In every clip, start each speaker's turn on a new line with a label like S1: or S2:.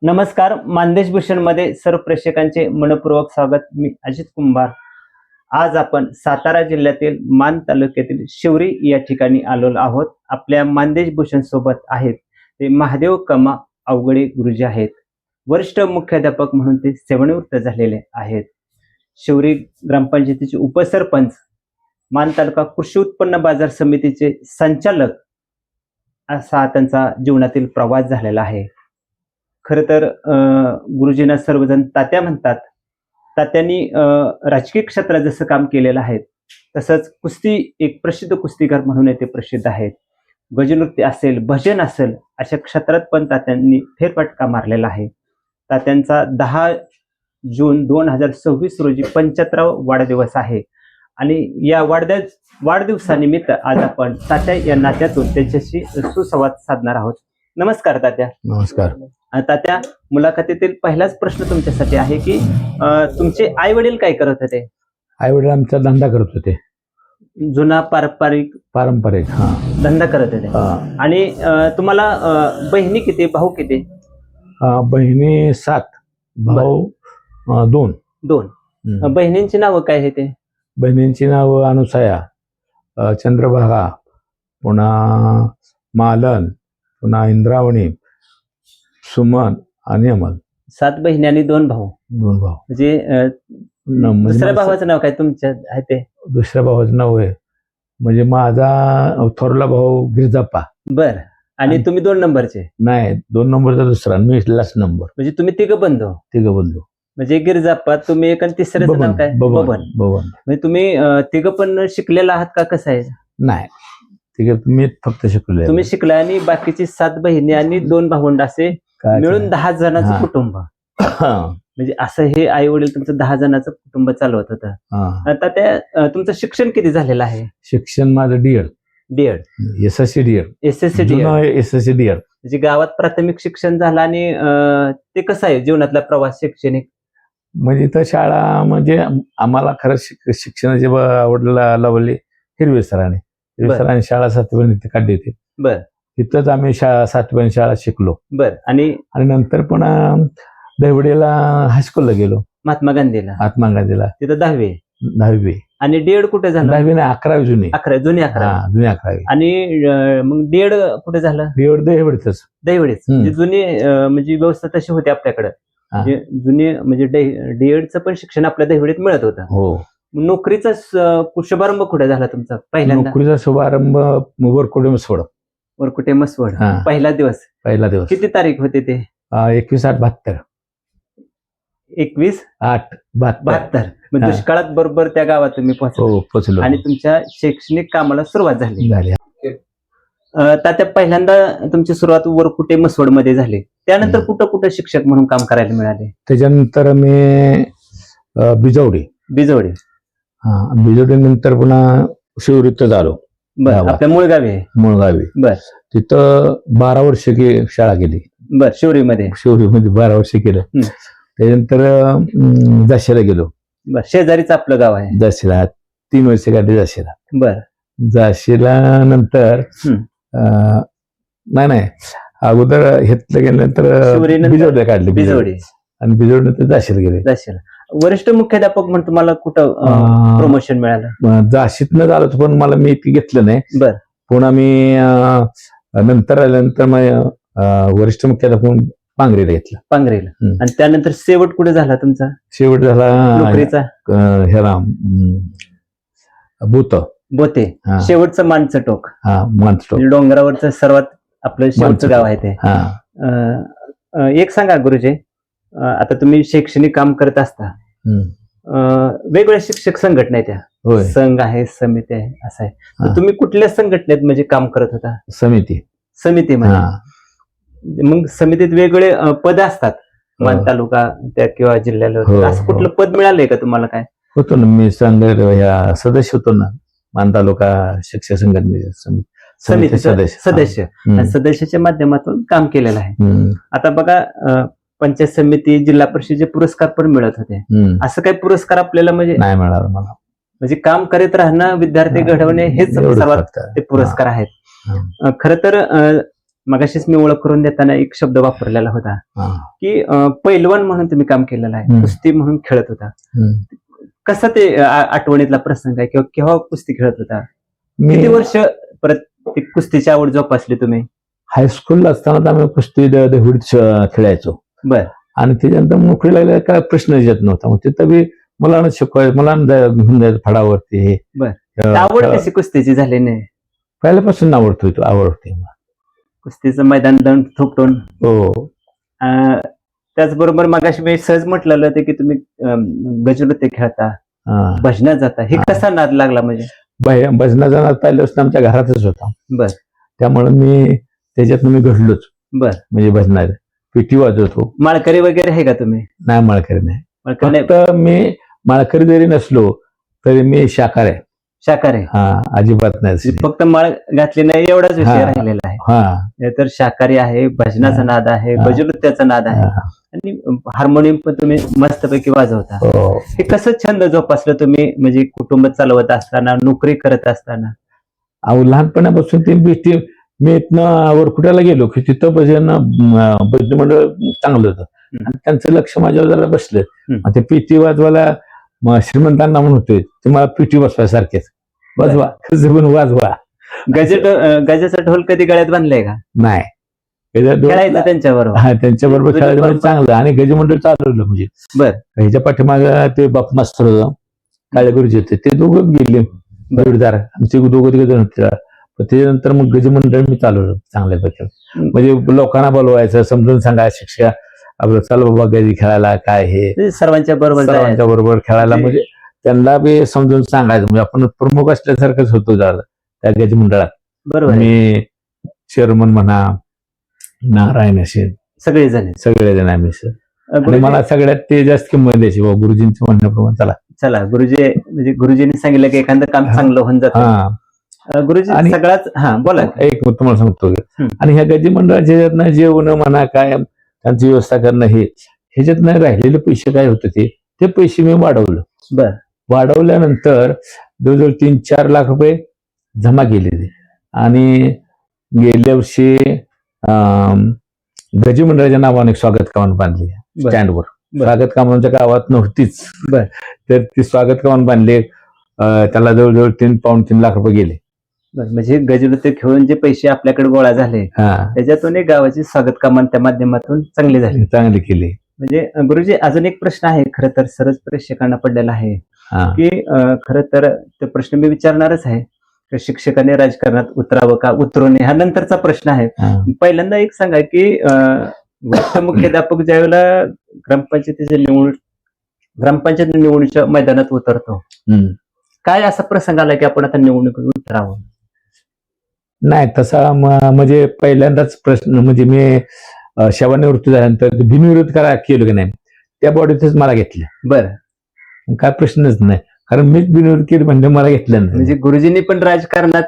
S1: नमस्कार. मानदेश भूषण मध्ये सर्व प्रेक्षकांचे मनपूर्वक स्वागत. मी अजित कुंभार. आज आपण सातारा जिल्ह्यातील मान तालुक्यातील शिवरी या ठिकाणी आलो आहोत. आपल्या मानदेश भूषण सोबत आहेत ते महादेव कमा अवघडे गुरुजी आहेत. वरिष्ठ मुख्याध्यापक म्हणून ते सेवानिवृत्त झालेले आहेत. शिवरी ग्रामपंचायतीचे उपसरपंच, मान तालुका कृषी उत्पन्न बाजार समितीचे संचालक असा त्यांचा जीवनातील प्रवास झालेला आहे. खरं तर गुरुजींना सर्वजण तात्या म्हणतात. तात्यांनी राजकीय क्षेत्रात जसं काम केलेलं आहे तसंच कुस्ती, एक प्रसिद्ध कुस्तीगार म्हणून ते प्रसिद्ध आहेत. गजनृत्य असेल, भजन असेल, अशा क्षेत्रात पण तात्यांनी फेरफटका मारलेला आहे. तात्यांचा 10 जून 2026 रोजी 75वा वाढदिवस आहे आणि या वाढदिवसानिमित्त आज आपण तात्या या नात्यातून त्यांच्याशी सुसंवाद साधणार आहोत. नमस्कार तात्या.
S2: नमस्कार.
S1: तात्या, मुलाखतीतील पहिलाच प्रश्न तुमच्यासाठी आहे की तुमचे आई वडील काय करत होते?
S2: आई वडील आमचा धंदा करत होते.
S1: जुना पारंपरिक
S2: हा
S1: धंदा करत होते. आणि तुम्हाला बहिणी किती, भाऊ किती?
S2: बहिणी 7, भाऊ 2.
S1: बहिणींची नावं काय आहे ते?
S2: बहिणींची नाव अनुसया, चंद्रभागा, पुन्हा मालन, पुन्हा इंद्रावणी, सुमन आणि अमल.
S1: 7 बहिणी आणि 2 भाऊ.
S2: 2 भाऊ.
S1: म्हणजे दुसऱ्या भावाचं नाव काय तुमच्या आहे ते?
S2: दुसऱ्या भावाचं नाव आहे म्हणजे माझा थोरला भाऊ गिरजाप्पा.
S1: बर. आणि तुम्ही 2 नंबरचे?
S2: नाही, 2 नंबरचा दुसरा, मी लास्ट नंबर.
S1: म्हणजे तुम्ही तिघं बंधू?
S2: तिघं बंधू.
S1: म्हणजे गिरजाप्पा, तुम्ही एक आणि तिसऱ्याचं नाव काय?
S2: बबन.
S1: म्हणजे तुम्ही तिघं पण शिकलेला आहात का, कसं आहे?
S2: नाही, मी फक्त शिकले.
S1: तुम्ही शिकला आणि बाकीची 7 बहिणी आणि 2 भावंड असे मिळून 10 जणांचं कुटुंब. म्हणजे असं हे आई वडील तुमचं 10 जणांचं कुटुंब चालवत होतं. आता त्या तुमचं शिक्षण किती झालेलं आहे?
S2: शिक्षण माझं DEd. SSC DEd.
S1: SSC DEd. म्हणजे गावात प्राथमिक शिक्षण झालं. आणि ते कसं आहे जीवनातला प्रवास शैक्षणिक?
S2: म्हणजे इथं शाळा, म्हणजे आम्हाला खरं शिक्षणाची आवड लावली हिरवे सरांनी. शाळा 7वी इथे काढली होती.
S1: बर.
S2: तिथंच आम्ही 7वी शाळा शिकलो.
S1: बर. आणि
S2: नंतर पुन्हा दहिवडीला हायस्कूलला गेलो.
S1: महात्मा गांधीला तिथं 10वी. आणि डीएड कुठे झालं?
S2: 10वी नाही, 11वी. जुनी 11वी.
S1: आणि मग डीएड कुठे झालं?
S2: डीएड दहिवडीच.
S1: म्हणजे जुनी म्हणजे व्यवस्था तशी होती आपल्याकडे. जुनी म्हणजे डीएडचं पण शिक्षण आपल्या दहिवडीत मिळत होतं.
S2: हो.
S1: नोकरीचा शुभारंभ कुठे झाला तुमचा पहिल्यांदा?
S2: नोकरीचा शुभारंभ वरकुटे
S1: मसवड. पहिला दिवस. किती तारीख होते ते?
S2: 21/8/72.
S1: 21/8/72. दुष्काळात बरोबर त्या गावात तुम्ही पोहोचलो आणि तुमच्या शैक्षणिक कामाला सुरुवात झाली. तात्या, पहिल्यांदा तुमची सुरुवात वरकुटे मसवड मध्ये झाली. त्यानंतर कुठं शिक्षक म्हणून काम करायला मिळाले?
S2: त्याच्यानंतर मी बिजवडी नंतर पुन्हा शिवरीत झालो.
S1: आपल्या मुळगावी. बर.
S2: तिथं 12 वर्ष शाळा केली.
S1: बर. शिवरीमध्ये
S2: 12 वर्ष केलं. त्याच्यानंतर जाशीला गेलो.
S1: बर. शेजारीच आपलं गाव आहे
S2: जाशीला. 3 वर्ष काढली जाशीला.
S1: बर.
S2: जाशीला नंतर नाही अगोदर घेतलं गेल्यानंतर बिजवडी काढली. आणि बिजवडी जाशीला गेले.
S1: वरिष्ठ मुख्याध्यापक म्हणून तुम्हाला कुठं प्रमोशन मिळालं?
S2: जाशीतनं झालं पण मला मी ती घेतलं नाही.
S1: बर.
S2: पुन्हा मी नंतर आल्यानंतर वरिष्ठ मुख्याध्यापक पांगरीला घेतलं.
S1: आणि त्यानंतर शेवट कुठे झाला तुमचा?
S2: शेवट झाला
S1: नोकरीचा
S2: ह्याला बोते.
S1: शेवटचं मानचं टोक. डोंगरावरचं सर्वात आपलं शेवटचं गाव आहे ते. एक सांगा गुरुजी, आता तुम्ही शैक्षणिक काम करत असता, वेगवेगळ्या शिक्षक संघटना आहेत, त्या संघ आहे, समिती आहे, असं आहे. तर तुम्ही कुठल्या संघटनेत म्हणजे काम करत होता? समिती म्हणजे मग समितीत वेगवेगळे पद असतात, मान तालुका त्या किंवा जिल्ह्याला. असं कुठलं पद मिळालंय का तुम्हाला? काय
S2: होतो ना, मी सदस्य होतो ना, मान तालुका शिक्षक संघटनेचे
S1: समिती सदस्याच्या माध्यमातून काम केलेलं आहे. आता बघा, पंचायत समिती, जिल्हा परिषदेचे पुरस्कार पण मिळत होते. असं काही पुरस्कार आपल्याला म्हणजे
S2: नाही मिळालं मला.
S1: म्हणजे काम करीत राहणं, विद्यार्थी घडवणे हेच सर्वात ते पुरस्कार आहेत. खर तर मगाशीच मी ओळख करून देताना एक शब्द वापरलेला होता
S2: हा.
S1: की पैलवान म्हणून तुम्ही काम केलेलं आहे,
S2: हम्म.
S1: कुस्ती म्हणून खेळत होता.
S2: हम्म.
S1: कसं ते आठवणीतला प्रसंग आहे किंवा केव्हा कुस्ती खेळत होता?
S2: मी
S1: किती वर्ष परत ती कुस्तीची आवड जोपासली तुम्ही?
S2: हायस्कूलला असताना आम्ही कुस्ती देहुडीत खेळायचो.
S1: बर.
S2: आणि त्याच्यानंतर नोकरी लागल्या काय प्रश्न येत नव्हता. मग तिथं बी मुलांना शिकवायचं, मुलांना घेऊन जायचं फडावरती. हे
S1: बर. आवड कशी कुस्तीची झाली नाही?
S2: पहिल्यापासून आवडतोय तो, आवडते.
S1: कुस्तीचं मैदान दंड थोपटून.
S2: हो.
S1: त्याचबरोबर मगाशी मी सहज म्हटलेलं होतं की तुम्ही गजनृत्य खेळता,
S2: हा.
S1: भजनात जाता. हे कसा नाद लागला म्हणजे?
S2: भजनाचा नाद पहिल्यापासून आमच्या घरातच होता.
S1: बर.
S2: त्यामुळे मी त्याच्यातून मी घडलोच.
S1: बर.
S2: म्हणजे भजनात पिटी वाजवतो.
S1: माळकरी वगैरे आहे का तुम्ही?
S2: नाही, माळकरी नाही.
S1: माळकरी नाही.
S2: फक्त मी माळकरी जरी नसलो तरी मी शाकाहारी आहे.
S1: शाकाहारी?
S2: हा, अजिबात नाही.
S1: फक्त माळ घातली नाही एवढाच विषय
S2: हा.
S1: राहिलेला आहे.
S2: हा.
S1: तर शाकाहारी आहे, भजनाचा नाद आहे,
S2: हा.
S1: गजनृत्याचा नाद आहे,
S2: हा.
S1: आणि हार्मोनियम पण तुम्ही मस्तपैकी वाजवता.
S2: हो.
S1: हे कसं छंद जोपासलं तुम्ही, म्हणजे कुटुंब चालवत असताना, नोकरी करत असताना?
S2: अहो, लहानपणापासून ते भीती. मी इथनं वरकुट्याला गेलो की तिथं भजन मंडळ चांगलं होतं. आणि त्यांचं लक्ष माझ्यावर जरा बसलं. आणि ते पिटी वाजवायला श्रीमंतांना म्हणून होते, ते मला पिटी बसवायसारखेच. वाजवा, जगून वाजवा.
S1: गजाचा ढोल कधी गळ्यात बांधलाय का?
S2: नाही.
S1: खेळायचं त्यांच्याबरोबर?
S2: हा, त्यांच्याबरोबर खेळायचं म्हणजे चांगलं. आणि गजमंडळ चालवलं म्हणजे.
S1: बर.
S2: ह्याच्या पाठीमाग ते बाप मास्तर होतं, काळे गुरुजी होते, ते दोघं गेले जोडीदार. आमचे दोघं तिघ जण होते. त्याच्यानंतर मग गजमंडळ मी चालवलं चांगल्यापैकी. म्हणजे लोकांना बोलवायचं, समजून सांगायचं, शिक्षा आपलं चाल बाबा गजी खेळायला काय हे,
S1: सर्वांच्या बरोबर
S2: खेळायला. म्हणजे त्यांना बी समजून सांगायचं. म्हणजे आपण प्रमुख असल्यासारखंच होतो जरा त्या गज मंडळात.
S1: बरोबर.
S2: मी चेअरमन म्हणा, नारायण असे सगळेजण आम्ही. आणि मला सगळ्यात ते जास्त किंमत द्यायची बाबा, गुरुजींचं म्हणण्याप्रमाणे चला
S1: गुरुजी, म्हणजे गुरुजींनी सांगितलं की एखादं काम चांगलं होऊन जातं. गुरुजी सगळ्याच. हा, बोला.
S2: एक तुम्हाला सांगतो. आणि ह्या गजी मंडळाच्या ह्याच्यातनं जेवण म्हणा, काय त्यांची व्यवस्था करणं, हे ह्याच्यातनं राहिलेले पैसे काय होते ते पैसे मी वाढवलं.
S1: बर.
S2: वाढवल्यानंतर जवळजवळ 3-4 लाख रुपये जमा केले. आणि गेल्या वर्षी गजी मंडळाच्या नावाने स्वागत कमान बांधली स्टँडवर. स्वागत कमान आमच्या गावात नव्हतीच.
S1: बर.
S2: तर ती स्वागत कमान बांधले. त्याला जवळजवळ 3 लाख रुपये गेले.
S1: म्हणजे गजनृत्य खेळून जे पैसे आपल्याकडे गोळा झाले, त्याच्यातून गावाची स्वागत कमान त्या माध्यमातून चांगली केली. म्हणजे गुरुजी, अजून एक प्रश्न आहे, खरं तर सरस प्रेक्षकांना पडलेला आहे की खरं तर ते प्रश्न मी विचारणारच आहे, शिक्षकाने राजकारणात उतरावं का उतरू नये, हा नंतरचा प्रश्न आहे. पहिल्यांदा एक सांगा की मुख्याध्यापक ज्यावेळेला ग्रामपंचायत निवडणुकीच्या मैदानात उतरतो, काय असा प्रसंग आला की आपण आता निवडणुकीत उतरावं?
S2: नाही, तसा म्हणजे पहिल्यांदाच प्रश्न, म्हणजे मी सेवानिवृत्ती झाल्यानंतर बिनविरोध केलं की नाही, त्या बॉडीतच मला घेतलं.
S1: बरं.
S2: काय प्रश्नच नाही, कारण मीच बिनविरोध केली म्हणजे मला घेतलं नाही.
S1: म्हणजे गुरुजींनी पण राजकारणात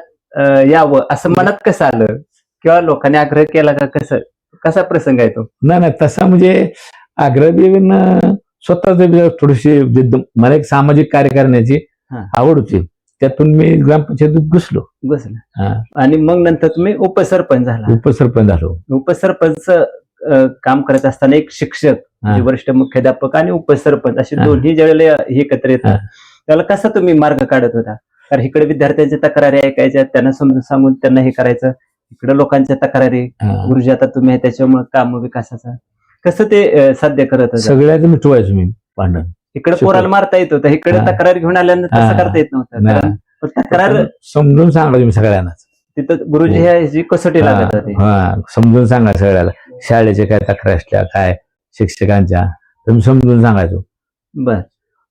S1: यावं असं मनात कसं आलं, किंवा लोकांनी आग्रह केला का, कसा प्रसंग आहे तो?
S2: नाही, तसा म्हणजे आग्रह देऊन स्वतःच थोडीशी मला एक सामाजिक कार्य करण्याची आवड होती. त्यातून मी ग्रामपंचायतीत घुसलो.
S1: आणि मग नंतर तुम्ही उपसरपंच
S2: झालो.
S1: उपसरपंच काम करत असताना एक शिक्षक, वरिष्ठ मुख्याध्यापक आणि उपसरपंच असे दोन्ही ज्यावेळेला एकत्र येतात, त्याला कसा तुम्ही मार्ग काढत होता? कारण इकडे विद्यार्थ्यांच्या तक्रारी ऐकायच्या, त्यांना समजून सांगून त्यांना हे करायचं, इकडे लोकांच्या तक्रारी, गुरुजी आता तुम्ही त्याच्यामुळे काम विकासाचा कसं ते साध्य करत होता?
S2: सगळ्याच मिटवायचो मी भांडण.
S1: इकडे पोराला मारता येत होतं, इकडे तक्रार घेऊन आल्यानंतर तसं करता येत नव्हतं. तक्रार
S2: समजून सांगायचं मी सगळ्यांनाच.
S1: तिथं गुरुजी ह्याची कसोटी लागत होती.
S2: समजून सांगा सगळ्याला, शाळेच्या काय तक्रार असल्या, काय शिक्षकांच्या, तर मी समजून सांगायचो.
S1: बर.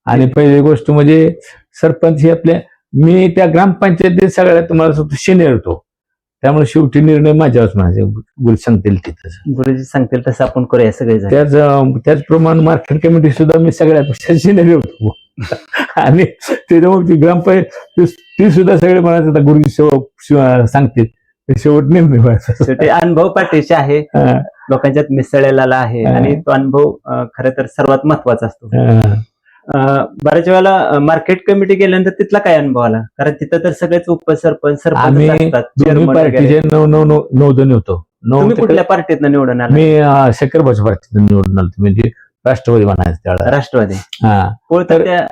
S2: आणि पहिली गोष्ट म्हणजे सरपंच ही मी त्या ग्रामपंचायतीत सगळ्यात तुम्हाला सिनियर होतो, त्यामुळे शेवटी निर्णय माझ्यावरच म्हणायचे. गुरु सांगतील तिथं, गुरुजी सांगतील तसं आपण करूया सगळे. त्याचप्रमाणे मार्केट कमिटी सुद्धा मी सगळ्यापेक्षा सिनियर होतो. आणि त्याच्यामुळे ती ग्रामपंचायत ती सुद्धा सगळे म्हणायचं गुरुजी सांगतील, शेवट निर्णय व्हायचा.
S1: अनुभव पाठीशी आहे, लोकांच्यात मिसळलेला आहे, आणि तो अनुभव खरं तर सर्वात महत्वाचा असतो. बऱ्याच वेळेला मार्केट कमिटी गेल्यानंतर तिथला काय अनुभव आला? कारण तिथं तर सगळेच उपसरपंच,
S2: आम्ही 9 जण होतो.
S1: तुम्ही कुठल्या पार्टीतनं निवडून आला?
S2: मी शंकरभाऊच्या पार्टीतून निवडून आलो, म्हणजे राष्ट्रवादी म्हणायचं त्यावेळेला.
S1: राष्ट्रवादी.
S2: हा
S1: पोळतात्या.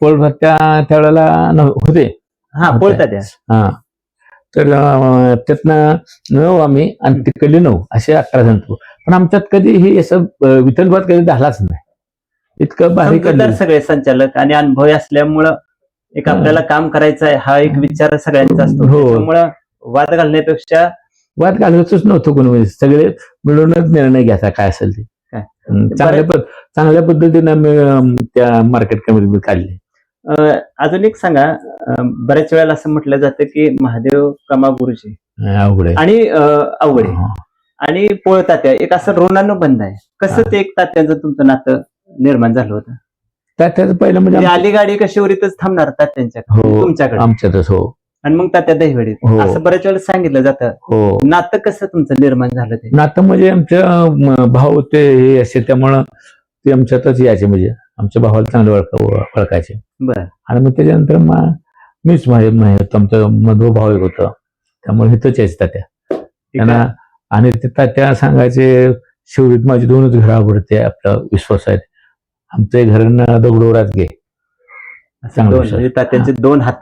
S2: पोळभत्त्या त्यावेळेला होते.
S1: हा, पोळतात्या.
S2: हा, तर त्यातनं 9 आम्ही आणि तिकडले 9 असे 11 जण होतो. पण आमच्यात कधी हे असं वितरणवाद कधी झालाच नाही. इतकं भारी
S1: समजूतदार सगळे संचालक आणि अनुभवी असल्यामुळं एक आपल्याला काम करायचं आहे हा एक विचार सगळ्यांचा असतो.
S2: हो.
S1: त्यामुळं वाद घालण्यापेक्षा
S2: वाद घालवतच नव्हतं कोणी, म्हणजे सगळे मिळूनच निर्णय घ्यायचा काय असेल ते.
S1: काय?
S2: चांगल्या पद्धतीने आम्ही त्या मार्केट कमिटी काढले.
S1: अजून एक सांगा, बऱ्याच वेळेला असं म्हटलं जातं की महादेव कमा गुरुजी
S2: अवघड आहे
S1: आणि अवघडे आणि पोळतात्या एक असं ऋणानुबंध आहे. कसं ते एक तात्यांचं तुमचं नातं निर्माण झालं होतं?
S2: त्याचं पहिलं म्हणजे
S1: आली गाडी कशीवरीतच थांबणार तात्यांच्याकडे,
S2: हो,
S1: तुमच्याकडे
S2: आमच्यातच. हो,
S1: आणि मग तात्या दहिवडीत,
S2: हो.
S1: असं बऱ्याच वेळेला सांगितलं जातं.
S2: हो,
S1: नातं कसं तुमचं निर्माण झालं ते?
S2: नातं म्हणजे आमच्या भाऊ होते हे असे, त्यामुळं ते आमच्यातच यायचे, म्हणजे आमच्या भावाला चांगले ओळखायचे.
S1: बरं.
S2: आणि मग त्याच्यानंतर मीच आमचा मधु भाऊ एक होतं, त्यामुळे हिथंच यायचं तात्या त्यांना. आणि ते तात्या सांगायचे, शिवरीत माझी 2च घरं आवडते, आपला विश्वास आहे, आमचं घर दगडोरात घे.
S1: म्हणजे तात्यांचे 2 हात.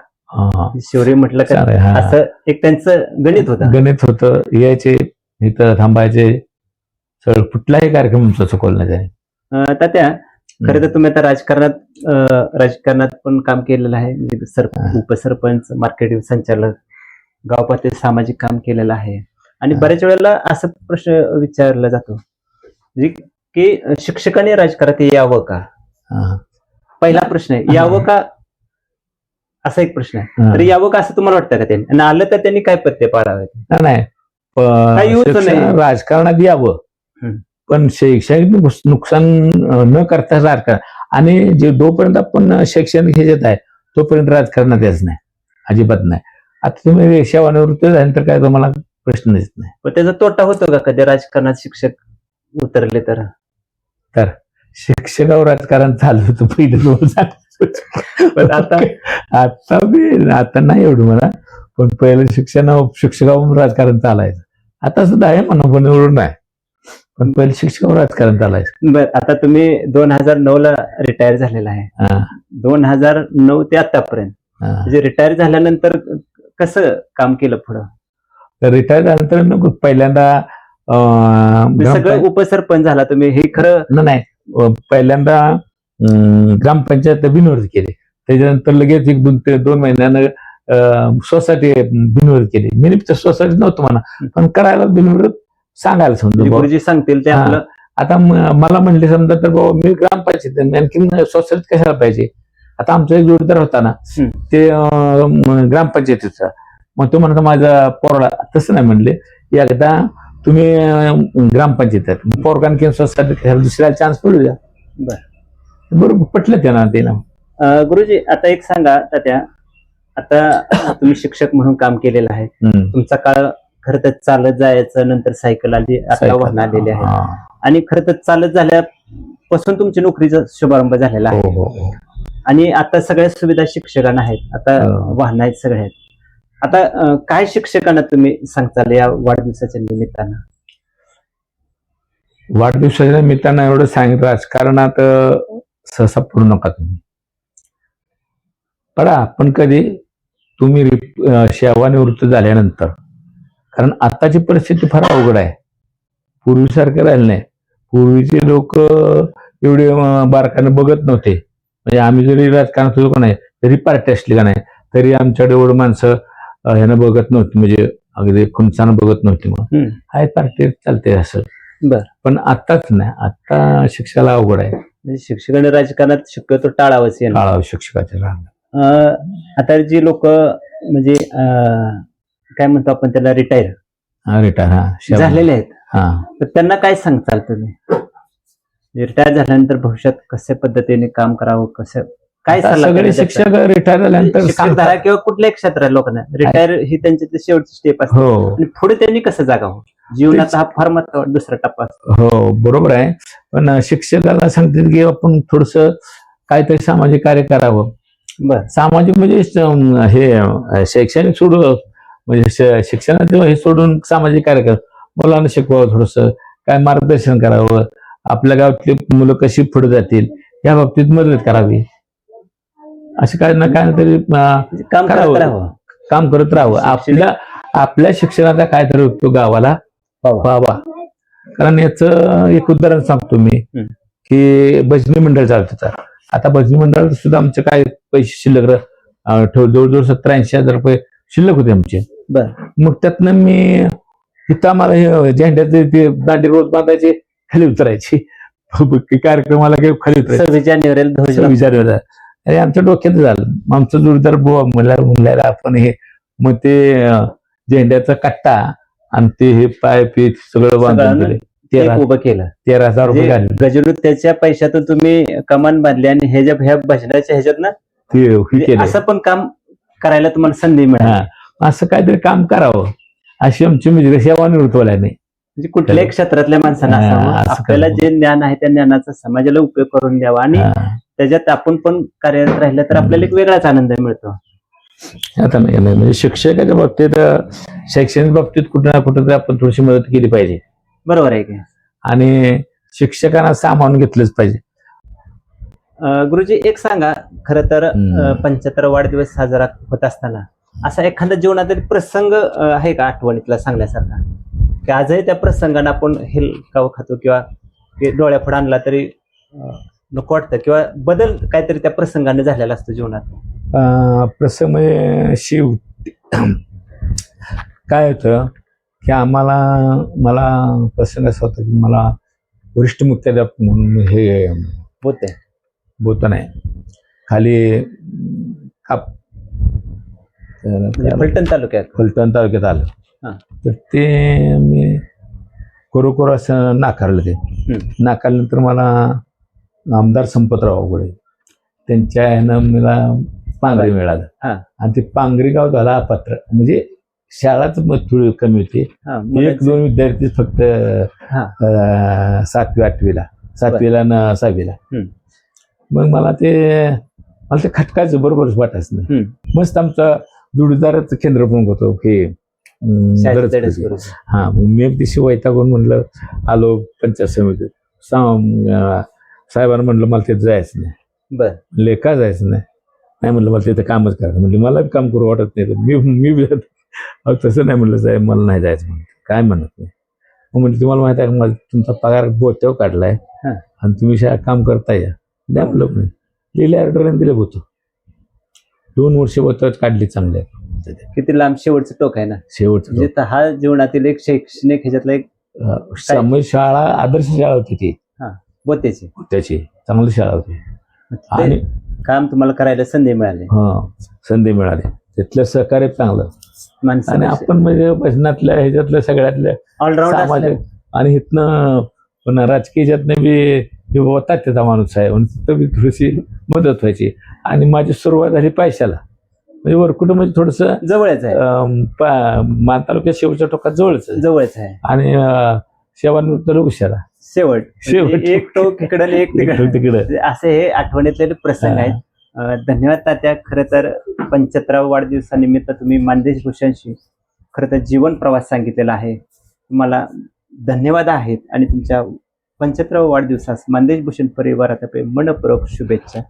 S1: शिवरी म्हटलं का असं एक त्यांचं गणित होतं.
S2: यायचे इथं थांबायचे, कुठलाही कार्यक्रम चुकवला नाही.
S1: तात्या, खरं तर तुम्ही आता राजकारणात पण काम केलेलं आहे, म्हणजे उपसरपंच, मार्केटिंग संचालक, गाव पातळीवर सामाजिक काम केलेलं आहे. आणि बऱ्याच वेळेला असं प्रश्न विचारला जातो की शिक्षकांनी राजकारणात यावं का? पहिला प्रश्न आहे, यावं का असा एक प्रश्न आहे. तर यावं का असं तुम्हाला वाटतं का त्यांनी? आणि आलं तर त्यांनी काय पत्ते पाळावे?
S2: नाही, राजकारणात यावं, पण शैक्षणिक नुकसान न करता राजकारण. आणि जे जोपर्यंत आपण शैक्षणिक ह्याच्यात आहे तोपर्यंत राजकारणात याच नाही, अजिबात नाही. आता तुम्ही रेषावानिवृत्त झाल्यानंतर काय तुम्हाला प्रश्न येत नाही.
S1: पण त्याचा तोटा होतो का कधी राजकारणात शिक्षक उतरले तर?
S2: शिक्षकावर राजकारण चालू होतं पहिलं. पण आता नाही एवढं मला, पण पहिलं शिक्षकावर राजकारण चालायचं. आता सुद्धा आहे म्हणा, पण एवढं नाही, पण पहिले शिक्षकावर राजकारण चालायचं.
S1: बरं, आता तुम्ही 2009 ला रिटायर झालेला आहे. 2009 ते आतापर्यंत म्हणजे रिटायर झाल्यानंतर कसं काम केलं पुढं?
S2: तर रिटायर झाल्यानंतर पहिल्यांदा
S1: सगळं उपसरपंच झाला तुम्ही, हे खरं
S2: नाही. पहिल्यांदा ग्रामपंचायत बिनवर्ग केली, त्याच्यानंतर लगेच 2 महिन्यानं सोसायटी बिनवर्ग केली. मी सोसायटी नव्हतं म्हणा, पण करायला बिनवर्ग सांगायला समजा
S1: गुरुजी सांगतील ते आपलं.
S2: आता मला म्हणले समजा, तर बाबा मी ग्रामपंचायत आणखी सोसायटी कशाला पाहिजे. आता आमचा एक जोडीदार होता ना, ते ग्रामपंचायतीचा, मग तो म्हणतो माझा पोरला. तसं नाही म्हणले, एकदा तुम्ही ग्रामपंचायत पोरगा आणखी सोसायटी दुसऱ्याला चान्स पडू द्या. बरोबर पटलं त्यांना.
S1: गुरुजी, आता एक सांगा तात्या, आता तुम्ही शिक्षक म्हणून काम केलेलं आहे, तुमचा काळ खरं तर चालत जायचं, नंतर सायकल आली, आता वाहन आलेले आहे, आणि खरं तर चालत झाल्यापासून तुमची नोकरीचा शुभारंभ झालेला आहे. आणि आता सगळ्या सुविधा शिक्षकांना आहेत, आता वाहन आहेत, सगळे आहेत. आता काय शिक्षकांना तुम्ही सांगताल या वाढदिवसाच्या निमित्तानं?
S2: वाढदिवसाच्या निमित्तानं एवढं सांगितलं, राजकारणात सहसा पडू नका तुम्ही. पडा, पण कधी तुम्ही सेवानिवृत्त झाल्यानंतर, कारण आताची परिस्थिती फार अवघड आहे, पूर्वीसारखं राहिलं नाही. पूर्वीचे लोक एवढे बारकाने बघत नव्हते, म्हणजे आम्ही जरी राजकारणात होतो का नाही, तरी पार्टी असली का नाही, तरी आमच्याकडे एवढं माणसं ह्यानं बघत नव्हती, म्हणजे अगदी खुमसानं बघत नव्हती. मग हाय पार्टी चालते असं. पण आताच नाही, आता शिक्षकाला अवघड आहे.
S1: म्हणजे शिक्षकांनी राजकारणात शक्यतो टाळावंच
S2: शिक्षकाच्या राहणं.
S1: आता जी लोक म्हणजे काय म्हणतो आपण त्याला, रिटायर झालेले आहेत, तर त्यांना काय सांगताल तुम्ही? रिटायर झाल्यानंतर भविष्यात कशा पद्धतीने काम करावं, कसं काय
S2: सगळे शिक्षक रिटायर झाल्यानंतर
S1: किंवा कुठल्याही क्षेत्रात लोकांना रिटायर ही त्यांची शेवटची स्टेप असते, आणि पुढे त्यांनी कसं जागावं? जीवनाचा हा फार महत्त्वाचा दुसरा टप्पा असतो.
S2: हो, बरोबर आहे. पण शिक्षकाला सांगतील की आपण थोडस काहीतरी सामाजिक कार्य करावं. सामाजिक म्हणजे हे शैक्षणिक सोडून, म्हणजे शिक्षणात हे सोडून सामाजिक कार्य करावं. मुलांना शिकवावं, थोडस काय मार्गदर्शन करावं, आपल्या गावातली मुलं कशी पुढे जातील या बाबतीत मदत करावी. असं काय ना काय तरी
S1: म्हणजे काम करत
S2: करावं.
S1: राहावं.
S2: काम करत राहावं. आपल्या शिक्षणाचा काय तरी उपयोग गावाला व्हावा. कारण याचं एक उदाहरण सांगतो मी, की भजनी मंडळ चालतं. आता भजनी मंडळात सुद्धा आमचे काय पैसे शिल्लक जवळजवळ 70-80 हजार रुपये शिल्लक होते आमचे. मग त्यातनं मी तिथं आम्हाला हे झेंड्याचे ते दांडी रोज बांधायचे, खाली उतरायची कार्यक्रमाला काही खाली उतरायचे.
S1: 26 जानेवारीला
S2: विचार अरे आमच्या डोक्यात झालं. आमचं जोडीदार बुवा म्हणला आपण हे मग ते झेंड्याचा कट्टा आणि ते हे पाय पीठ सगळं बांधून दिले.
S1: उभं केलं.
S2: 13,000 रुपये घालले.
S1: गजनृत्याच्या पैशातून तुम्ही कमान बांधली आणि ह्या भजनाच्या ह्याच्यात ना
S2: केलं.
S1: असं पण काम करायला तुम्हाला संधी मिळाली.
S2: असं काहीतरी काम करावं अशी आमची म्हणजे सेवानिवृत्त नाही.
S1: म्हणजे कुठल्याही क्षेत्रातल्या माणसांना आपल्याला जे ज्ञान आहे त्या ज्ञानाचा समाजाला उपयोग करून द्यावा आणि त्याच्यात आपण पण कार्यरत राहिलं तर आपल्याला एक वेगळाच आनंद मिळतो.
S2: आता नाही म्हणजे शिक्षकाच्या बाबतीत शैक्षणिक बाबतीत कुठं ना कुठं आपण थोडीशी मदत केली पाहिजे.
S1: बरोबर आहे की.
S2: आणि शिक्षकांना सामावून घेतलंच पाहिजे.
S1: गुरुजी एक सांगा, खरं तर 75 वाढदिवस साजरा होत असताना असा एखादा जीवनातील प्रसंग आहे का आठवणीतला सांगण्यासारखा, की आजही त्या प्रसंगाने आपण हेलकाव खातो किंवा डोळ्यापुढे आणला तरी नको वाटतं किंवा बदल काहीतरी त्या प्रसंगाने झालेला असतो जीवनात?
S2: प्रसंग म्हणजे काय होतं की मला प्रसंग असा होता की मला वरिष्ठ मुख्याध्यापक म्हणून हे बोत नाही खाली
S1: फलटण
S2: तालुक्यात आलं. तर ते मी खरोखर असं नाकारलं. ते नाकारल्यानंतर मला आमदार संपतराव अवघडे त्यांच्या ह्यानं मला पांगरी मिळालं. आणि ते पांगरी गाव झाला अपात्र. म्हणजे शाळाच थोडी कमी होती. 1-2 विद्यार्थी फक्त 7वी-8वीला 6वीला. मग मला ते खटकायचं बरोबरच वाटायचं नाही. मस्त आमचा जोडीदाराचं केंद्र पण होतो हे मी एक दिवशी वैतागून म्हणलं आलो पंचायत समितीत. साहेबांना म्हणलं मला तिथे जायचं नाही. लेखा जायचं नाही म्हणलं मला तिथे कामच करायचं. म्हणजे मला काम करू वाटत नाही. मी तसं नाही म्हणलं साहेब मला नाही जायचं म्हणलं. काय म्हणत नाही. मग म्हणजे तुम्हाला माहिती आहे का तुमचा पगार बोत्यावर काढलाय आणि तुम्ही काम करताय द्या म्हणलं. पण लिहिले ऑर्डर दिले होतो. 2 वर्ष बोत्यावर काढली चांगले.
S1: किती लांब शेवटचं टोक आहे ना. शेवटचं हा जीवनातील एक शैक्षणिक ह्याच्यातला एक
S2: शाळा आदर्श शाळा होती ती. त्याची चांगली शाळा होती. आणि
S1: काम तुम्हाला करायला संधी मिळाली.
S2: तिथलं सहकार्य चांगलं. आणि आपण म्हणजे भजनातल्या ह्याच्यातल्या सगळ्यातल्या
S1: ऑलराऊंडर
S2: आणि इथनं पण राजकीयाच्यातनं बी होता त्याचा माणूस आहे. तिथं बी थोडीशी मदत व्हायची. आणि माझी सुरुवात झाली पैशाला. म्हणजे वरकुट म्हणजे थोडस
S1: जवळच आहे.
S2: मान तालुक्यात शेवटच्या टोकात जवळच आहे. आणि सेवानिवृत्त हुशारा शेवट
S1: एक टोक इकडं एक तिकडं असे हे आठवणीतले प्रसंग आहेत. धन्यवाद तात्या. खरं तर 75व्या वाढदिवसानिमित्त तुम्ही मानदेश भूषणशी खरं तर जीवन प्रवास सांगितलेला आहे. तुम्हाला धन्यवाद आहेत आणि तुमच्या 75व्या वाढदिवसास मानदेश भूषण परिवारातर्फे मनपूर्वक शुभेच्छा.